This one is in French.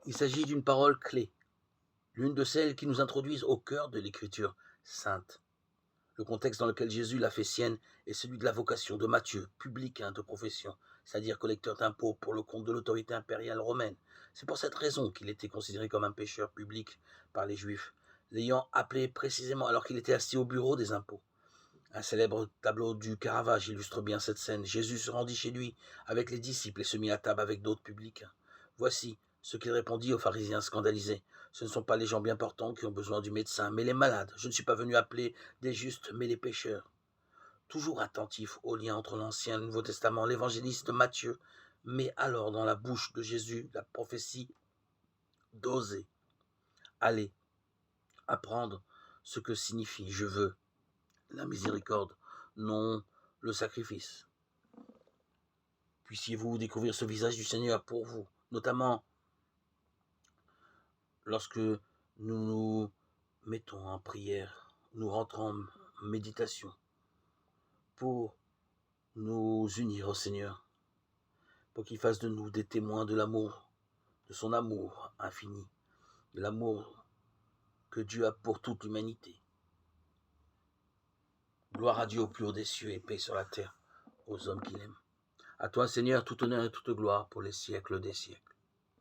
Il s'agit d'une parole clé, l'une de celles qui nous introduisent au cœur de l'Écriture sainte. Le contexte dans lequel Jésus l'a fait sienne est celui de la vocation de Matthieu, publicain de profession, c'est-à-dire collecteur d'impôts pour le compte de l'autorité impériale romaine. C'est pour cette raison qu'il était considéré comme un pécheur public par les Juifs, l'ayant appelé précisément alors qu'il était assis au bureau des impôts. Un célèbre tableau du Caravage illustre bien cette scène. Jésus se rendit chez lui avec les disciples et se mit à table avec d'autres publicains. Voici ce qu'il répondit aux pharisiens scandalisés. Ce ne sont pas les gens bien portants qui ont besoin du médecin, mais les malades. Je ne suis pas venu appeler des justes, mais les pécheurs. Toujours attentif au lien entre l'Ancien et le Nouveau Testament, l'évangéliste Matthieu met alors dans la bouche de Jésus la prophétie d'oser. Allez, apprendre ce que signifie je veux la miséricorde, non le sacrifice. Puissiez-vous découvrir ce visage du Seigneur pour vous, notamment lorsque nous nous mettons en prière, nous rentrons en méditation pour nous unir au Seigneur, pour qu'il fasse de nous des témoins de l'amour, de son amour infini, de l'amour que Dieu a pour toute l'humanité. Gloire à Dieu au plus haut des cieux et paix sur la terre aux hommes qu'il aime. À toi, Seigneur, tout honneur et toute gloire pour les siècles des siècles.